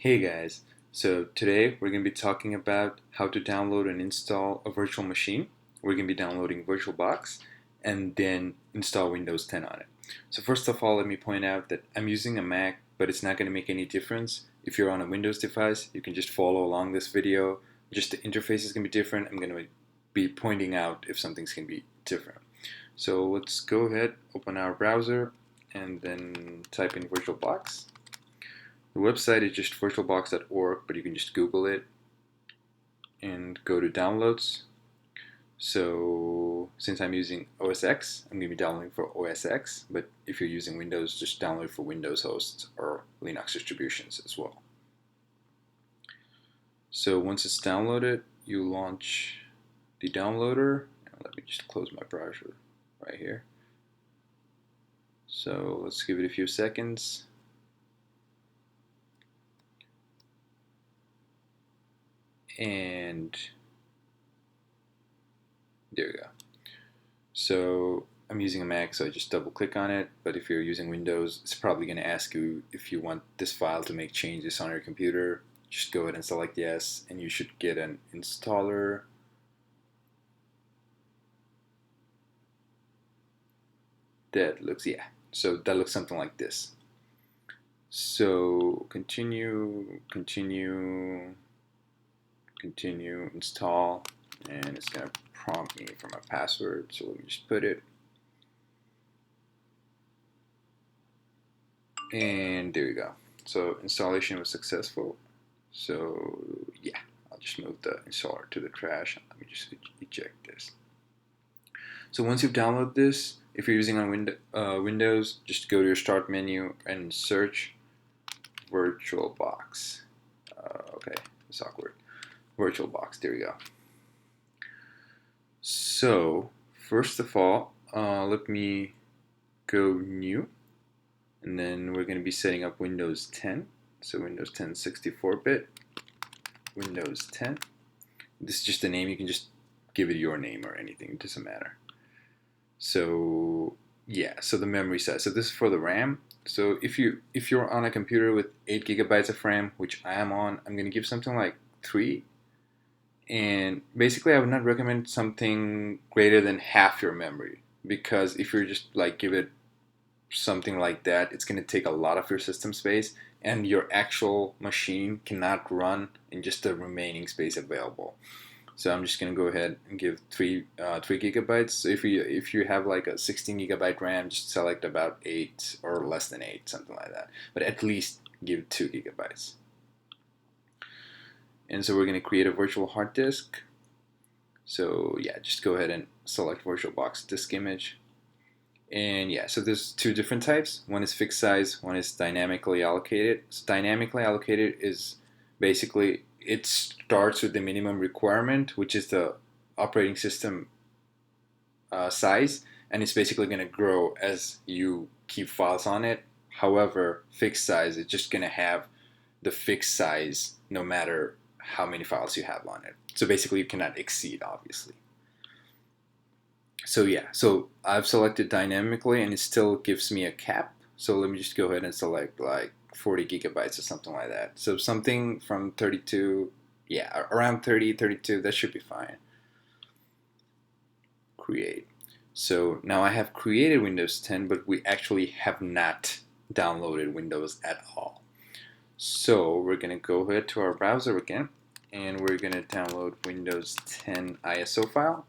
Hey guys, so today we're going to be talking about how to download and install a virtual machine. We're going to be downloading VirtualBox and then install Windows 10 on it. So first of all, let me point out that I'm using a Mac, but it's not going to make any difference. If you're on a Windows device, you can just follow along this video. Just the interface is going to be different. I'm going to be pointing out if something's going to be different. So let's go ahead, open our browser, and then type in VirtualBox. The website is just virtualbox.org, but you can just Google it and go to downloads. So since I'm using OS X, I'm going to be downloading for OS X, but if you're using Windows, just download for Windows hosts or Linux distributions as well. So once it's downloaded, you launch the downloader. Let me just close my browser right here. So let's give it a few seconds. And there we go. So I'm using a Mac, so I just double click on it, but if you're using Windows, it's probably going to ask you if you want this file to make changes on your computer. Just go ahead and select yes, and you should get an installer. So that looks something like this. So continue, install, and it's going to prompt me for my password, so let me just put it. And there you go. So installation was successful. So yeah, I'll just move the installer to the trash. Let me just eject this. So once you've downloaded this, if you're using on Windows, just go to your start menu and search VirtualBox. Okay, it's awkward. VirtualBox, there you go. So first of all, let me go new, and then we're going to be setting up Windows 10. So Windows 10 64-bit, Windows 10. This is just a name. You can just give it your name or anything. It doesn't matter. So yeah, so the memory size. So this is for the RAM. So if you're on a computer with 8 gigabytes of RAM, which I am on, I'm going to give something like 3. And basically, I would not recommend something greater than half your memory, because if you're just like give it something like that, it's going to take a lot of your system space, and your actual machine cannot run in just the remaining space available. So I'm just going to go ahead and give 3 gigabytes. So if you have like a 16 gigabyte RAM, just select about 8 or less than 8, something like that. But at least give 2 gigabytes. And so we're going to create a virtual hard disk. So yeah, just go ahead and select VirtualBox disk image. And yeah, so there's 2 different types. One is fixed size, one is dynamically allocated. So dynamically allocated is basically, it starts with the minimum requirement, which is the operating system size, and it's basically going to grow as you keep files on it. However, fixed size is just going to have the fixed size no matter how many files you have on it. So basically you cannot exceed, obviously. So yeah, so I've selected dynamically and it still gives me a cap. So let me just go ahead and select like 40 gigabytes or something like that. So something from 32, yeah, around 30, 32, that should be fine. Create. So now I have created Windows 10, but we actually have not downloaded Windows at all. So we're going to go ahead to our browser again, and we're going to download Windows 10 ISO file.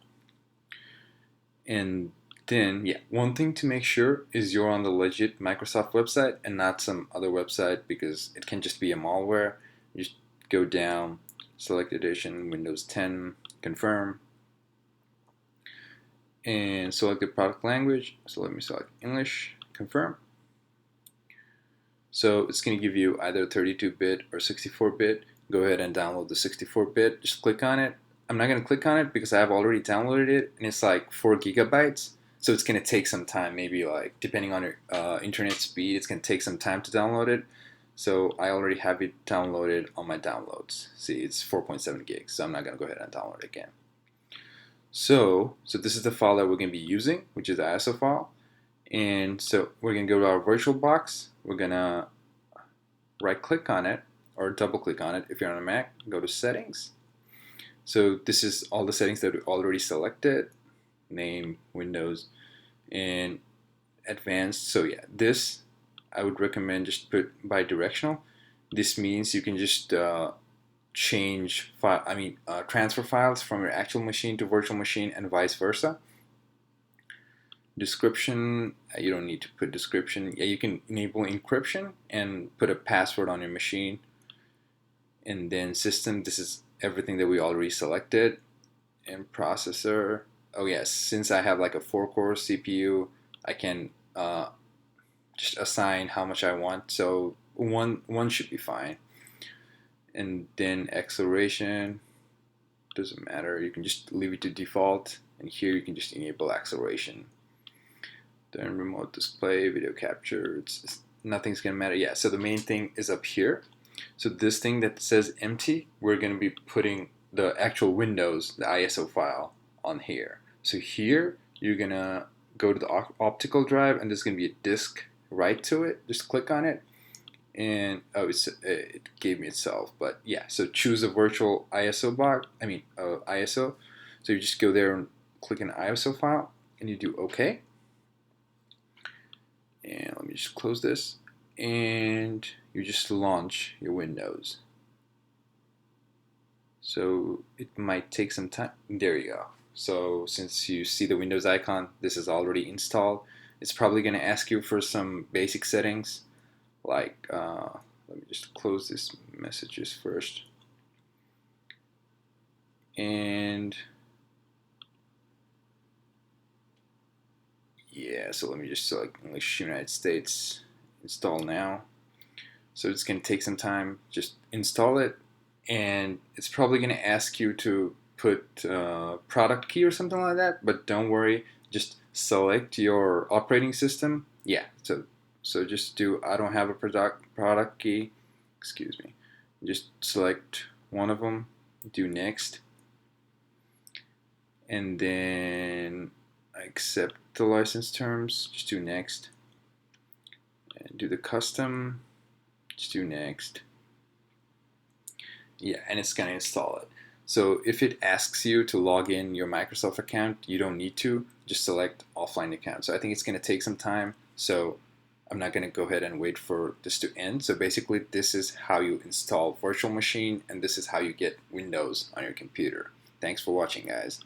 And then, yeah, one thing to make sure is you're on the legit Microsoft website and not some other website, because it can just be a malware. You just go down, select edition, Windows 10, confirm, and select the product language. So let me select English, confirm. So it's going to give you either 32-bit or 64-bit. Go ahead and download the 64-bit. Just click on it. I'm not going to click on it because I have already downloaded it, and it's like 4 gigabytes. So it's going to take some time, maybe like depending on your internet speed, it's going to take some time to download it. So I already have it downloaded on my downloads. See, it's 4.7 gigs, so I'm not going to go ahead and download it again. So this is the file that we're going to be using, which is the ISO file. And so we're going to go to our VirtualBox. We're going to right click on it, or double click on it. If you're on a Mac, go to settings. So this is all the settings that we already selected, name, Windows, and advanced. So yeah, this I would recommend just put bidirectional. This means you can just change transfer files from your actual machine to virtual machine and vice versa. Description, you don't need to put description. Yeah, you can enable encryption and put a password on your machine. And then system, this is everything that we already selected. And processor, oh yes, since I have like a 4-core CPU, I can just assign how much I want. So one should be fine. And then acceleration, doesn't matter. You can just leave it to default. And here you can just enable acceleration. Then remote display, video capture, nothing's gonna matter. Yeah, so the main thing is up here. So this thing that says empty, we're gonna be putting the actual Windows, the ISO file on here. So here, you're gonna go to the optical drive and there's gonna be a disk right to it. Just click on it and oh, it gave me itself, but yeah, so choose a virtual ISO box, ISO. So you just go there and click an ISO file and you do OK. And let me just close this, and you just launch your Windows. So it might take some time. There you go. So since you see the Windows icon, this is already installed. It's probably going to ask you for some basic settings, like let me just close this messages first. And yeah, so let me just select English United States, install now. So it's going to take some time, just install it, and it's probably going to ask you to put product key or something like that, but don't worry, just select your operating system. Yeah, so just do I don't have a product key, excuse me, just select one of them, do next, and then accept the license terms, just do next, and do the custom, just do next. Yeah, and it's gonna install it. So if it asks you to log in your Microsoft account, you don't need to, just select offline account. So I think it's gonna take some time, so I'm not gonna go ahead and wait for this to end. So basically this is how you install virtual machine, and this is how you get Windows on your computer. Thanks for watching, guys.